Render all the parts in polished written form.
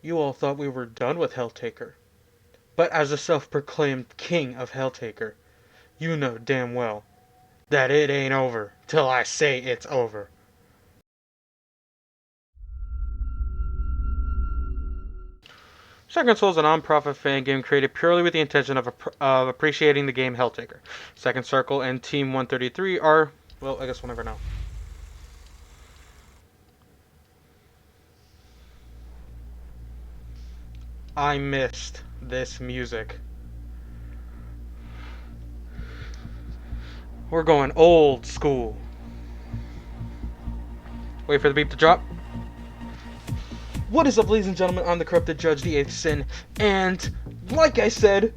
You all thought we were done with Helltaker. But as the self-proclaimed king of Helltaker, you know damn well that it ain't over till I say it's over. Second Soul is a non-profit fan game created purely with the intention of appreciating the game Helltaker. Second Circle and Team 133 are, well, I guess we'll never know. I missed this music. We're going old school. Wait for the beep to drop. What is up, ladies and gentlemen? I'm the Korrupted Judge, the 8th Sin, and like I said,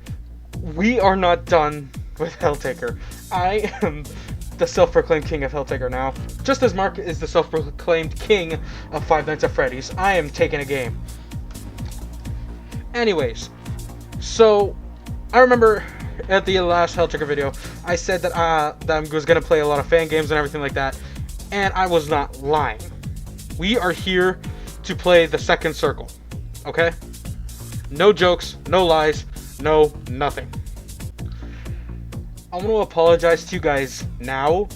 we are not done with Helltaker. I am the self-proclaimed king of Helltaker now. Just as Mark is the self-proclaimed king of Five Nights at Freddy's, I am taking a game. Anyways, so I remember at the last Helltaker video, I said that I was going to play a lot of fan games and everything like that, and I was not lying. We are here to play the Second Circle, okay? No jokes, no lies, no nothing. I want to apologize to you guys now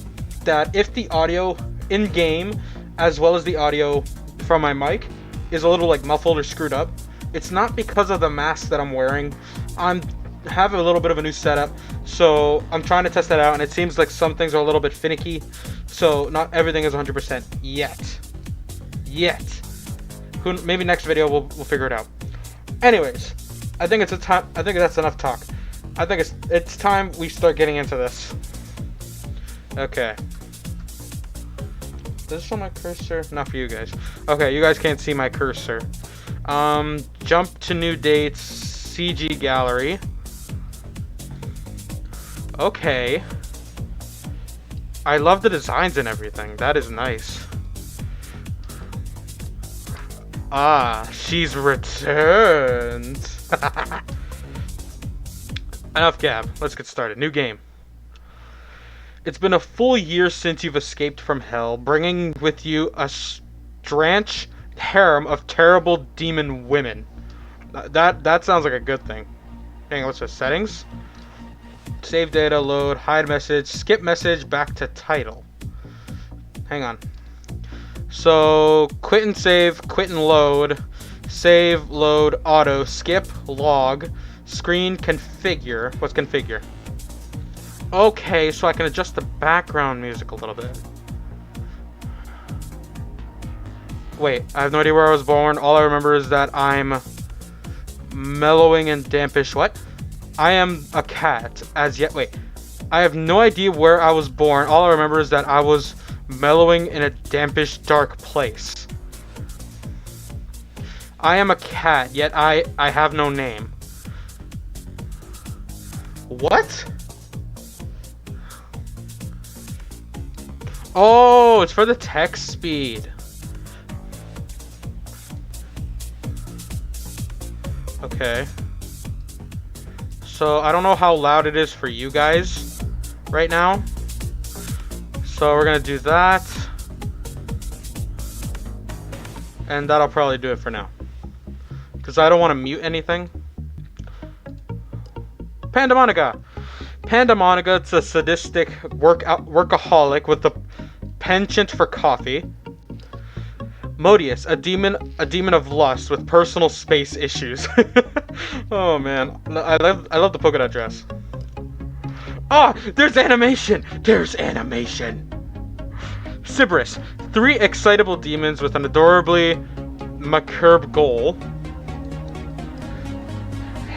that if the audio in-game as well as the audio from my mic is a little like muffled or screwed up, it's not because of the mask that I'm wearing. I have a little bit of a new setup, so I'm trying to test that out, and it seems like some things are a little bit finicky, so not everything is 100% yet. Maybe next video we'll figure it out. Anyways, I think that's enough talk. I think it's time we start getting into this. Okay. Does this show my cursor? Not for you guys. Okay, you guys can't see my cursor. Jump to new dates, CG gallery. Okay. I love the designs and everything. That is nice. Ah, she's returned. Enough gab. Let's get started. New game. It's been a full year since you've escaped from hell, bringing with you a strange harem of terrible demon women. That sounds like a good thing. Hang on, what's the settings? Save data, load, hide message, skip message, back to title. Hang on. So, quit and save, quit and load, save, load, auto, skip, log, screen, configure. What's configure? Okay, so I can adjust the background music a little bit. Wait, I have no idea where I was born. All I remember is that I'm mellowing and dampish. What? I am a cat as yet. Wait, I have no idea where I was born. All I remember is that I was mellowing in a dampish, dark place. I am a cat, yet I have no name. What? Oh, it's for the text speed. Okay. So, I don't know how loud it is for you guys right now. So we're gonna do that, and that'll probably do it for now, because I don't want to mute anything. Pandemonica. Pandemonica, it's a sadistic workaholic with a penchant for coffee. Modius, a demon of lust with personal space issues. Oh man, I love the polka dot dress. Ah, there's animation! There's animation! Sybaris, 3 excitable demons with an adorably macabre goal.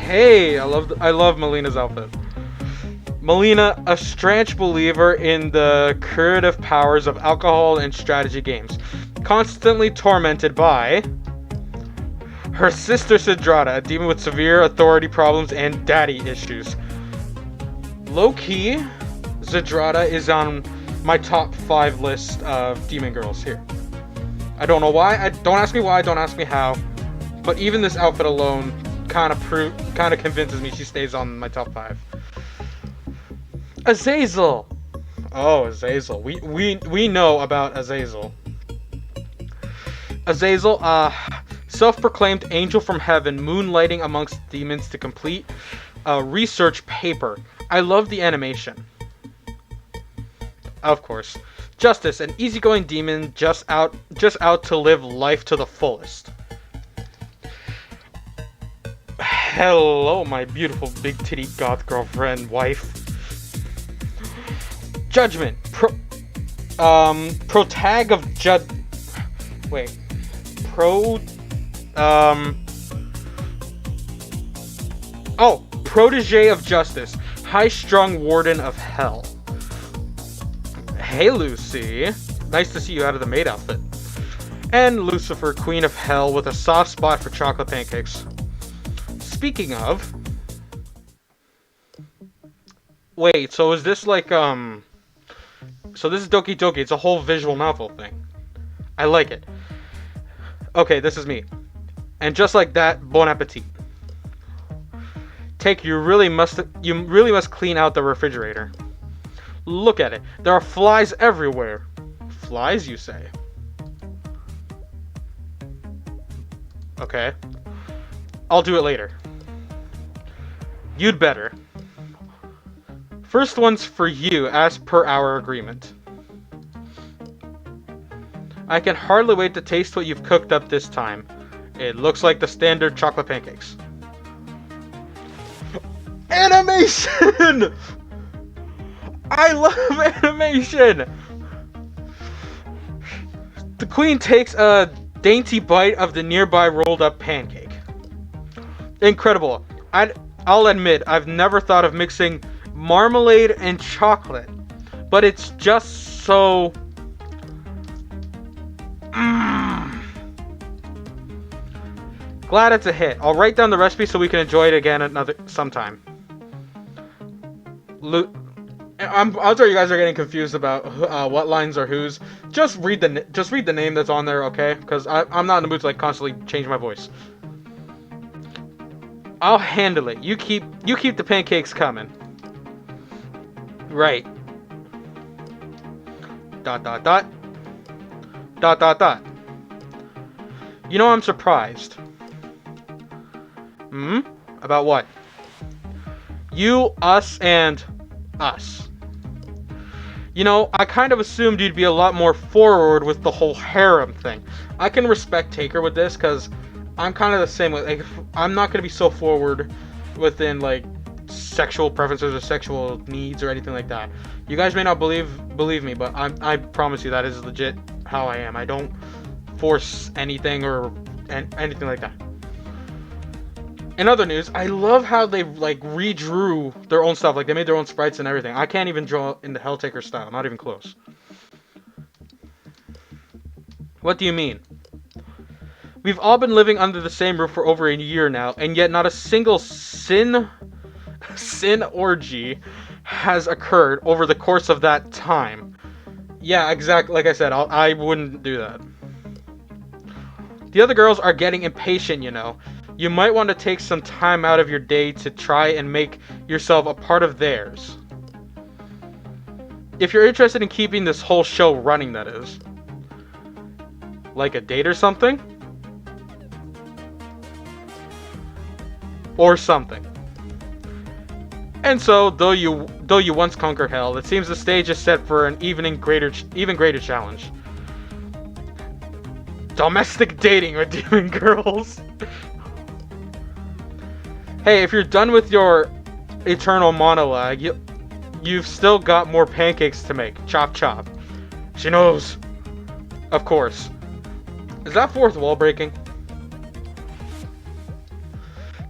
Hey, I love Melina's outfit. Melina, a strange believer in the curative powers of alcohol and strategy games, constantly tormented by her sister Sidrata, a demon with severe authority problems and daddy issues. Low-key, Zidrata is on my top 5 list of demon girls here. I don't know why. Don't ask me why. Don't ask me how. But even this outfit alone kind of convinces me she stays on my top 5. Azazel. Oh, Azazel. We know about Azazel. Azazel, self-proclaimed angel from heaven, moonlighting amongst demons to complete a research paper. I love the animation. Of course. Justice, an easygoing demon just out to live life to the fullest. Hello, my beautiful big titty goth girlfriend, wife. Judgment. Protag of Wait. Protege of Justice. High-strung warden of hell. Hey, Lucy. Nice to see you out of the maid outfit. And Lucifer, queen of hell, with a soft spot for chocolate pancakes. Speaking of... Wait, so is this like, So this is Doki Doki. It's a whole visual novel thing. I like it. Okay, this is me. And just like that, bon appetit. You really must clean out the refrigerator. Look at it. There are flies everywhere. Flies, you say? Okay. I'll do it later. You'd better. First one's for you, as per our agreement. I can hardly wait to taste what you've cooked up this time. It looks like the standard chocolate pancakes. Animation! I love animation! The queen takes a dainty bite of the nearby rolled up pancake. Incredible. I'll admit, I've never thought of mixing marmalade and chocolate, but it's just so... Glad it's a hit. I'll write down the recipe so we can enjoy it again sometime. I'm sorry you guys are getting confused about what lines are whose. Just read the name that's on there, okay? Because I'm not in the mood to like constantly change my voice. I'll handle it. You keep the pancakes coming. Right. ... You know, I'm surprised. About what? You, us, and us. You know, I kind of assumed you'd be a lot more forward with the whole harem thing. I can respect Taker with this, because I'm kind of the same way. Like, I'm not going to be so forward within, like, sexual preferences or sexual needs or anything like that. You guys may not believe me, but I promise you that is legit how I am. I don't force anything or anything like that. In other news, I love how they like redrew their own stuff. Like they made their own sprites and everything. I can't even draw in the Helltaker style. Not even close. What do you mean? We've all been living under the same roof for over a year now, and yet not a single sin orgy has occurred over the course of that time. Yeah, exactly. Like I said, I wouldn't do that. The other girls are getting impatient, you know. You might want to take some time out of your day to try and make yourself a part of theirs. If you're interested in keeping this whole show running, that is. Like a date or something? Or something. And so, though you once conquered hell, it seems the stage is set for an even greater challenge. Domestic dating with demon girls. Hey, if you're done with your eternal monologue, you've still got more pancakes to make. Chop chop. She knows. Of course. Is that fourth wall breaking?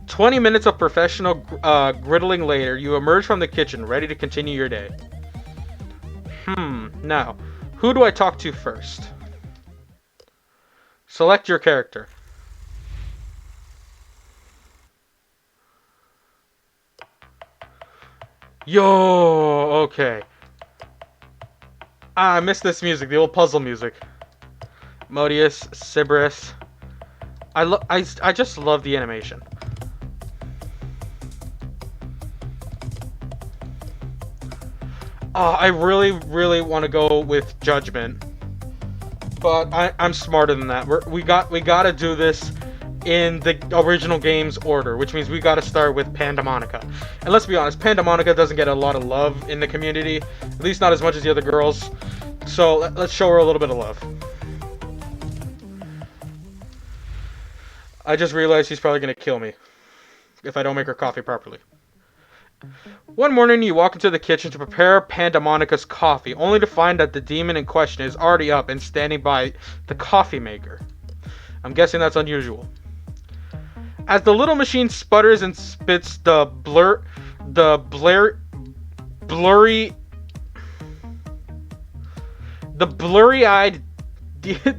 20 minutes of professional griddling later, you emerge from the kitchen, ready to continue your day. Now, who do I talk to first? Select your character. Yo, okay. I missed this music, the old puzzle music. Modius, Sybaris. I just love the animation. I really, really want to go with Judgment, but I'm smarter than that. We gotta do this in the original game's order, which means we gotta start with Pandemonica. And let's be honest, Pandemonica doesn't get a lot of love in the community, at least not as much as the other girls. So let's show her a little bit of love. I just realized she's probably gonna kill me if I don't make her coffee properly. One morning, you walk into the kitchen to prepare Pandemonica's coffee, only to find that the demon in question is already up and standing by the coffee maker. I'm guessing that's unusual. As the little machine sputters and spits, the blurry-eyed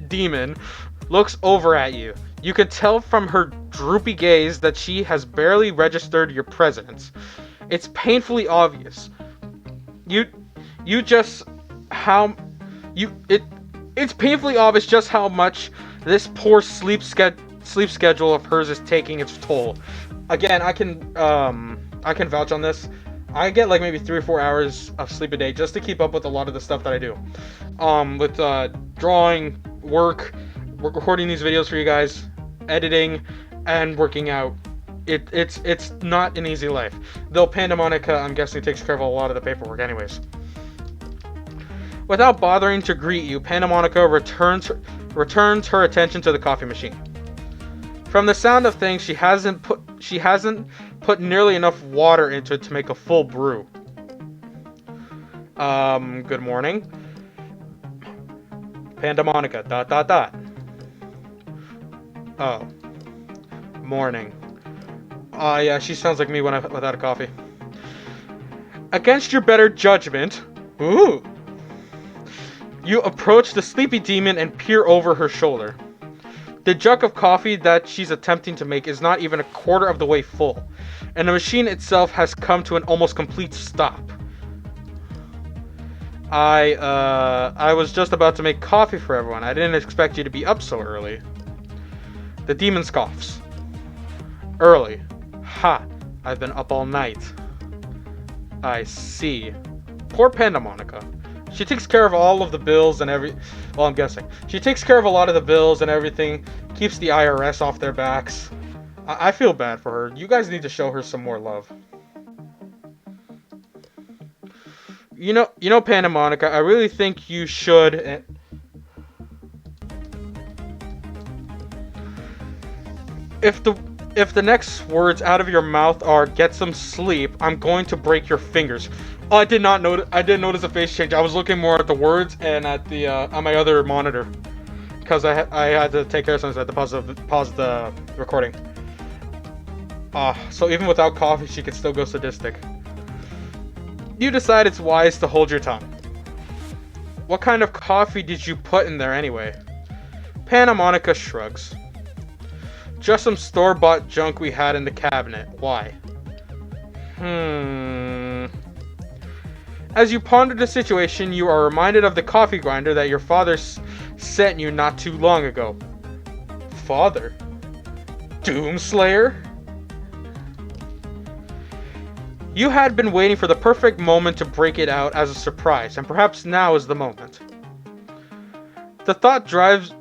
demon looks over at you. You can tell from her droopy gaze that she has barely registered your presence. It's painfully obvious. It's painfully obvious just how much this poor sleep schedule of hers is taking its toll. Again, I can vouch on this. I get like maybe 3 or 4 hours of sleep a day just to keep up with a lot of the stuff that I do. With drawing, work, recording these videos for you guys, editing, and working out. It's not an easy life. Though Pandemonica, I'm guessing, takes care of a lot of the paperwork anyways. Without bothering to greet you, Pandemonica returns her attention to the coffee machine. From the sound of things, she hasn't put nearly enough water into it to make a full brew. Good morning. Pandemonica, ... Oh. Morning. Yeah, she sounds like me without a coffee. Against your better judgment, ooh, you approach the sleepy demon and peer over her shoulder. The jug of coffee that she's attempting to make is not even a quarter of the way full, and the machine itself has come to an almost complete stop. I was just about to make coffee for everyone. I didn't expect you to be up so early. The demon scoffs. Early. Ha! I've been up all night. I see. Poor Pandemonica. She takes care of all of the bills and well, I'm guessing. She takes care of a lot of the bills and everything. Keeps the IRS off their backs. I feel bad for her. You guys need to show her some more love. You know, Pandemonica, I really think you should... If the next words out of your mouth are "get some sleep," I'm going to break your fingers. Oh, I didn't notice a face change. I was looking more at the words and at the on my other monitor because I had to take care of something. So I had to pause the recording. So even without coffee, she could still go sadistic. You decide it's wise to hold your tongue. What kind of coffee did you put in there anyway? Pandemonica shrugs. Just some store-bought junk we had in the cabinet. Why? As you ponder the situation, you are reminded of the coffee grinder that your father sent you not too long ago. Father? Doomslayer? You had been waiting for the perfect moment to break it out as a surprise, and perhaps now is the moment. The thought drives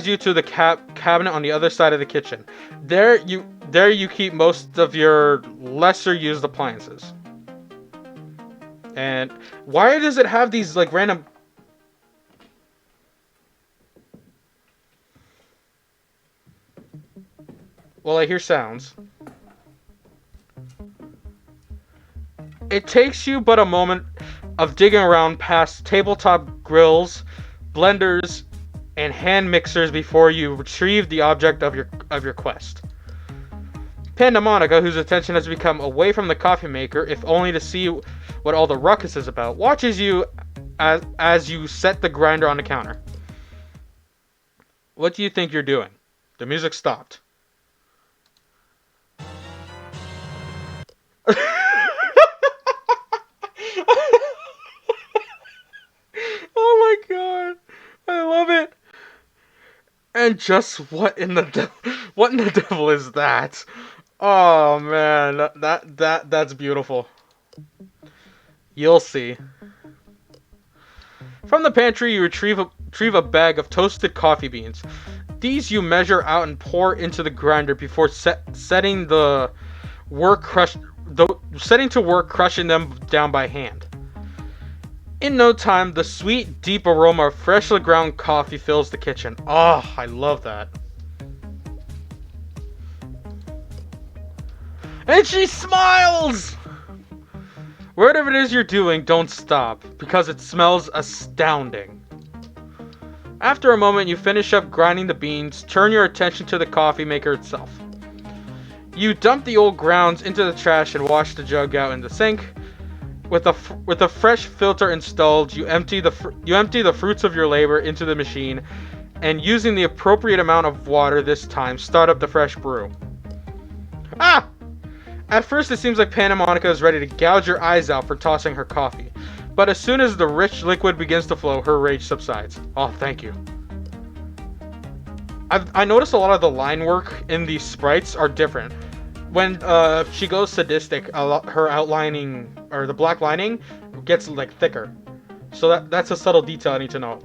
you to the cabinet on the other side of the kitchen. There you keep most of your lesser used appliances. And why does it have these like random... Well, I hear sounds. It takes you but a moment of digging around past tabletop grills, blenders, and hand mixers before you retrieve the object of your quest. Pandemonica, whose attention has become away from the coffee maker, if only to see what all the ruckus is about, watches you as you set the grinder on the counter. What do you think you're doing? The music stopped. Oh my god. I love it. And just what in the devil is that? Oh man, that's beautiful. You'll see. From the pantry, you retrieve a bag of toasted coffee beans. These you measure out and pour into the grinder before setting to work crushing them down by hand. In no time, the sweet, deep aroma of freshly ground coffee fills the kitchen. Oh, I love that. And she smiles! Whatever it is you're doing, don't stop, because it smells astounding. After a moment, you finish up grinding the beans, turn your attention to the coffee maker itself. You dump the old grounds into the trash and wash the jug out in the sink. With a fresh filter installed, you empty the fruits of your labor into the machine, and using the appropriate amount of water this time, start up the fresh brew. Ah! At first, it seems like Pandemonica is ready to gouge your eyes out for tossing her coffee, but as soon as the rich liquid begins to flow, her rage subsides. Oh, thank you. I noticed a lot of the line work in these sprites are different. When she goes sadistic, her outlining, or the black lining, gets like thicker. So that's a subtle detail I need to know.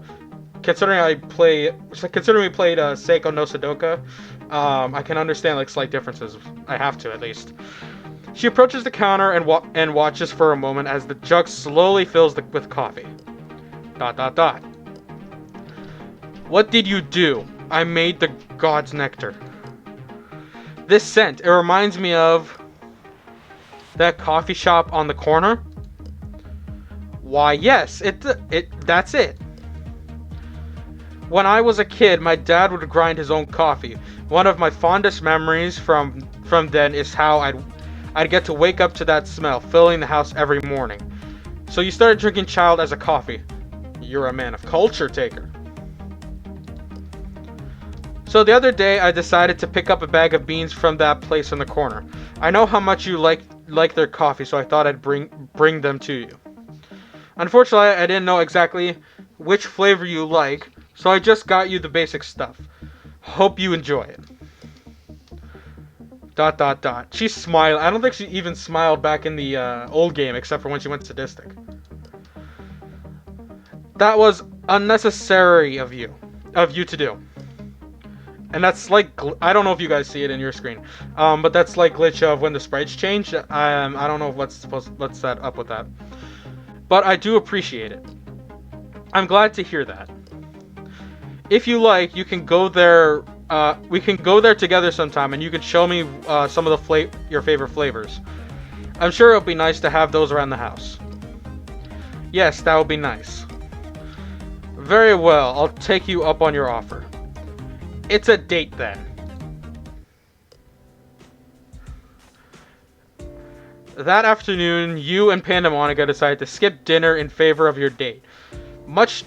Considering we played Seiko no Sudoku, I can understand like slight differences. I have to, at least. She approaches the counter and watches for a moment as the jug slowly fills with coffee. ... What did you do? I made the god's nectar. This scent, it reminds me of that coffee shop on the corner. Why, yes, that's it. When I was a kid, my dad would grind his own coffee. One of my fondest memories from then is how I'd get to wake up to that smell, filling the house every morning. So you started drinking child as a coffee. You're a man of culture, Taker. So the other day, I decided to pick up a bag of beans from that place in the corner. I know how much you like their coffee, so I thought I'd bring them to you. Unfortunately, I didn't know exactly which flavor you like, so I just got you the basic stuff. Hope you enjoy it. ... She smiled. I don't think she even smiled back in the old game, except for when she went sadistic. That was unnecessary of you to do. And that's like, I don't know if you guys see it in your screen, but that's like glitch of when the sprites change. I don't know what's set up with that, but I do appreciate it. I'm glad to hear that. If you like, you can go there. We can go there together sometime, and you can show me some of the your favorite flavors. I'm sure it'll be nice to have those around the house. Yes, that would be nice. Very well, I'll take you up on your offer. It's a date then. That afternoon, you and Pandemonica decided to skip dinner in favor of your date. Much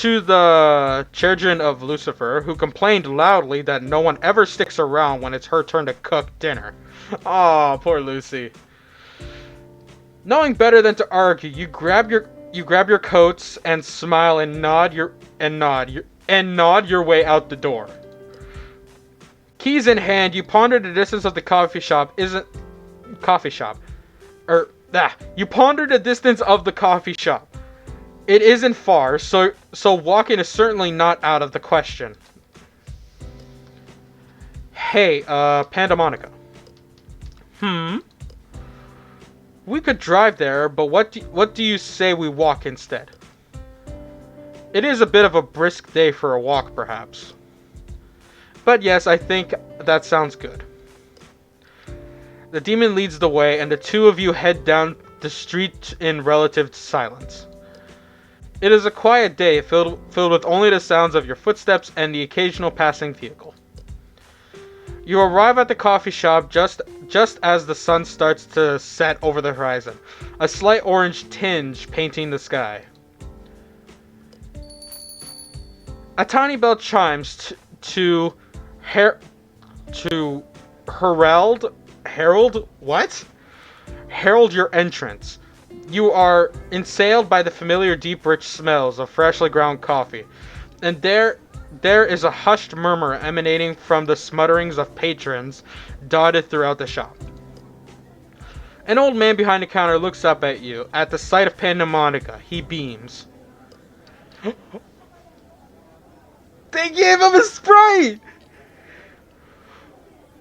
to the chagrin of Lucifer, who complained loudly that no one ever sticks around when it's her turn to cook dinner. Aw, poor Lucy. Knowing better than to argue, you grab your coats and smile and nod your way out the door. Keys in hand, you ponder the distance of the coffee shop. You ponder the distance of the coffee shop. It isn't far, so walking is certainly not out of the question. Hey, Pandemonica. We could drive there, but what do you say we walk instead? It is a bit of a brisk day for a walk, perhaps. But yes, I think that sounds good. The demon leads the way, and the two of you head down the street in relative silence. It is a quiet day, filled with only the sounds of your footsteps and the occasional passing vehicle. You arrive at the coffee shop just as the sun starts to set over the horizon, a slight orange tinge painting the sky. A tiny bell chimes to herald your entrance. You are assailed by the familiar deep rich smells of freshly ground coffee, and there is a hushed murmur emanating from the smutterings of patrons dotted throughout the shop. An old man behind the counter looks up at you. At the sight of Pandemonica, he beams. They gave him a Sprite!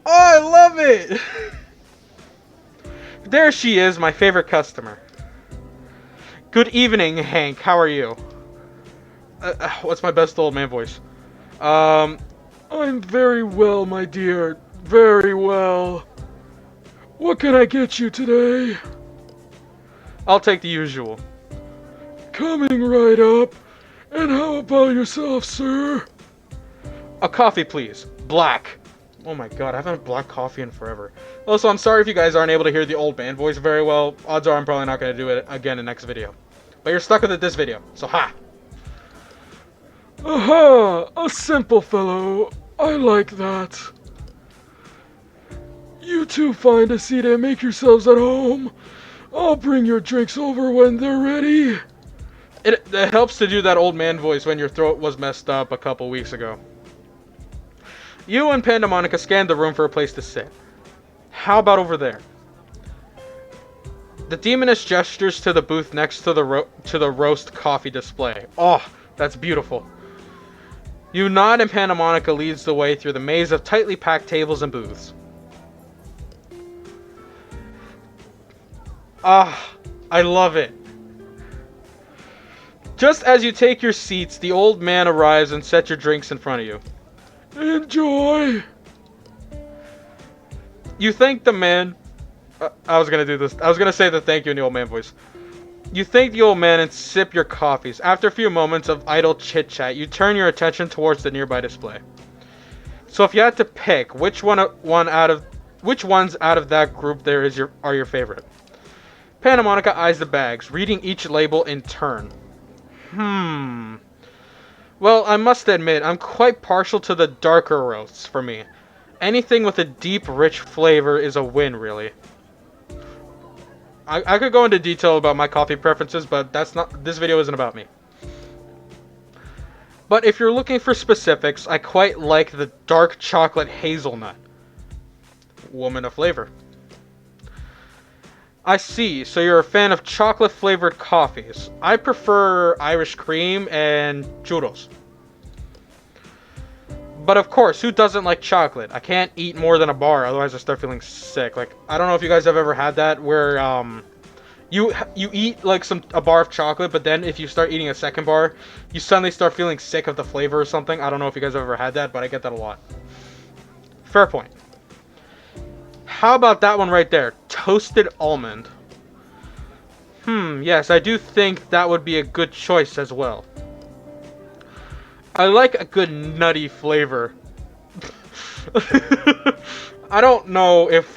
Oh, I love it! There she is, my favorite customer. Good evening, Hank. How are you? What's my best old man voice? I'm very well, my dear. Very well. What can I get you today? I'll take the usual. Coming right up. And how about yourself, sir? A coffee, please. Black. Oh my god, I haven't had black coffee in forever. Also, I'm sorry if you guys aren't able to hear the old man voice very well. Odds are I'm probably not going to do it again in the next video. But you're stuck with it this video, so ha! Aha! A simple fellow. I like that. You two find a seat and make yourselves at home. I'll bring your drinks over when they're ready. It helps to do that old man voice when your throat was messed up a couple weeks ago. You and Pandemonica scanned the room for a place to sit. How about over there? The demoness gestures to the booth next to the roast coffee display. Oh, that's beautiful. You nod and Pandemonica leads the way through the maze of tightly packed tables and booths. Ah, I love it. Just as you take your seats, the old man arrives and sets your drinks in front of you. Enjoy! You thank the man... I was gonna do this. I was gonna say the thank you in the old man voice. You thank the old man and sip your coffees. After a few moments of idle chit-chat, you turn your attention towards the nearby display. So if you had to pick, which ones out of that group are your favorite? Pandemonica eyes the bags, reading each label in turn. Well, I must admit, I'm quite partial to the darker roasts for me. Anything with a deep, rich flavor is a win, really. I could go into detail about my coffee preferences, but this video isn't about me. But if you're looking for specifics, I quite like the dark chocolate hazelnut. Woman of flavor. I see, so you're a fan of chocolate-flavored coffees. I prefer Irish cream and churros. But of course, who doesn't like chocolate? I can't eat more than a bar, otherwise I start feeling sick. Like, I don't know if you guys have ever had that, where you eat like a bar of chocolate, but then if you start eating a second bar, you suddenly start feeling sick of the flavor or something. I don't know if you guys have ever had that, but I get that a lot. Fair point. How about that one right there? Toasted almond. Yes, I do think that would be a good choice as well. I like a good nutty flavor. I don't know if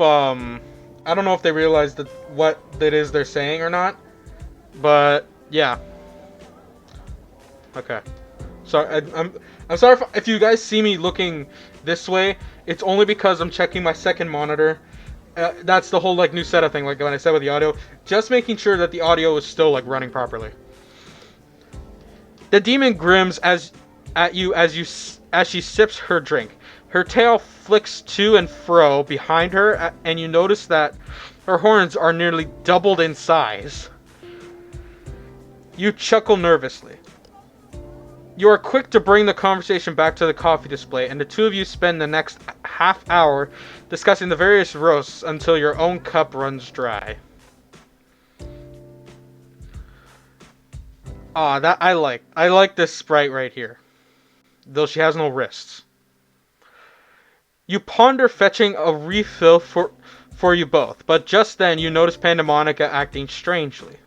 they realize what it is they're saying or not, but yeah. Okay. Sorry, I'm sorry if you guys see me looking this way. It's only because I'm checking my second monitor. That's the whole like new setup thing. Like when I said with the audio, just making sure that the audio is still like running properly. The demon grims at you as she sips her drink. Her tail flicks to and fro behind her, and you notice that her horns are nearly doubled in size. You chuckle nervously. You are quick to bring the conversation back to the coffee display, and the two of you spend the next half hour discussing the various roasts until your own cup runs dry. That I like. I like this Sprite right here, though she has no wrists. You ponder fetching a refill for you both, but just then you notice Pandemonica acting strangely.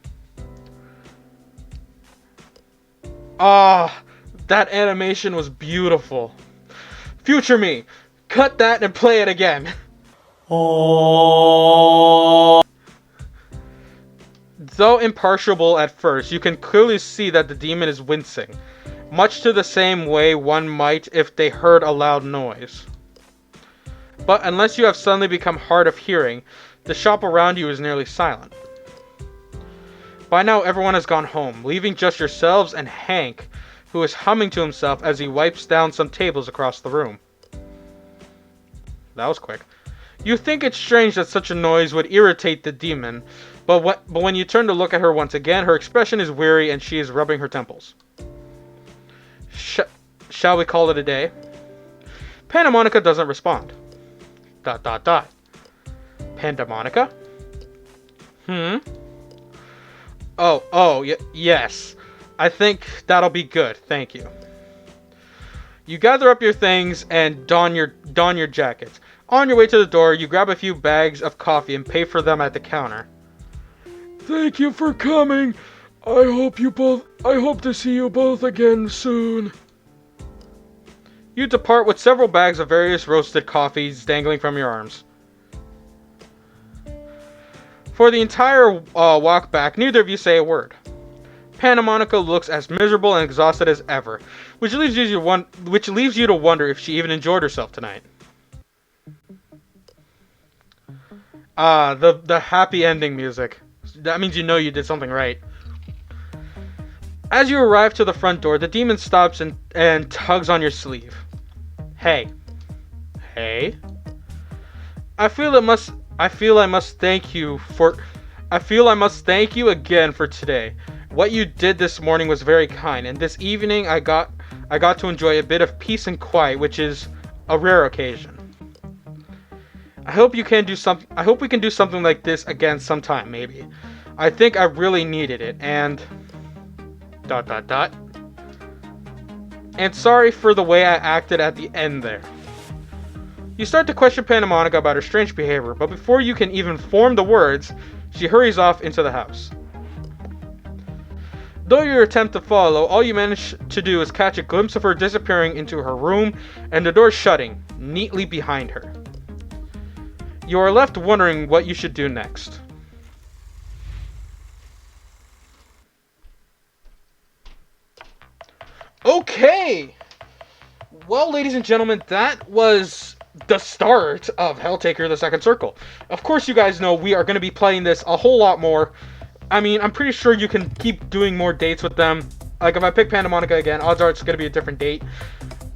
That animation was beautiful. Future me, cut that and play it again. Though impartial at first, you can clearly see that the demon is wincing, much to the same way one might if they heard a loud noise. But unless you have suddenly become hard of hearing, the shop around you is nearly silent. By now everyone has gone home, leaving just yourselves and Hank, who is humming to himself as he wipes down some tables across the room. That was quick. You think it's strange that such a noise would irritate the demon, but when you turn to look at her once again, her expression is weary and she is rubbing her temples. Shall we call it a day? Pandemonica doesn't respond. ... Pandemonica? Yes. I think that'll be good, thank you. You gather up your things and don your jackets. On your way to the door, you grab a few bags of coffee and pay for them at the counter. Thank you for coming. I hope to see you both again soon. You depart with several bags of various roasted coffees dangling from your arms. For the entire walk back, neither of you say a word. Pandemonica looks as miserable and exhausted as ever, which leaves you to wonder if she even enjoyed herself tonight. The happy ending music. That means you know you did something right. As you arrive to the front door, the demon stops and tugs on your sleeve. Hey. I feel I must thank you again for today. What you did this morning was very kind, and this evening I got to enjoy a bit of peace and quiet, which is a rare occasion. I hope we can do something like this again sometime, maybe. I think I really needed it, and ... And sorry for the way I acted at the end there. You start to question Pandemonica about her strange behavior, but before you can even form the words, she hurries off into the house. Though you attempt to follow, all you manage to do is catch a glimpse of her disappearing into her room and the door shutting neatly behind her. You are left wondering what you should do next. Okay! Well, ladies and gentlemen, that was the start of Helltaker the Second Circle. Of course, you guys know we are going to be playing this a whole lot more. I mean, I'm pretty sure you can keep doing more dates with them. Like, if I pick Pandemonica again, odds are it's going to be a different date.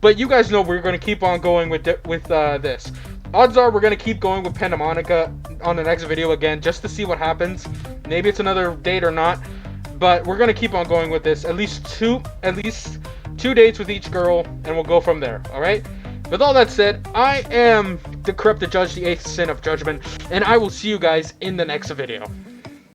But you guys know we're going to keep on going with this. Odds are we're going to keep going with Pandemonica on the next video again, just to see what happens. Maybe it's another date or not. But we're going to keep on going with this. At least two dates with each girl, and we'll go from there. Alright? With all that said, I am the Korrupted Judge, the 8th Sin of Judgment, and I will see you guys in the next video.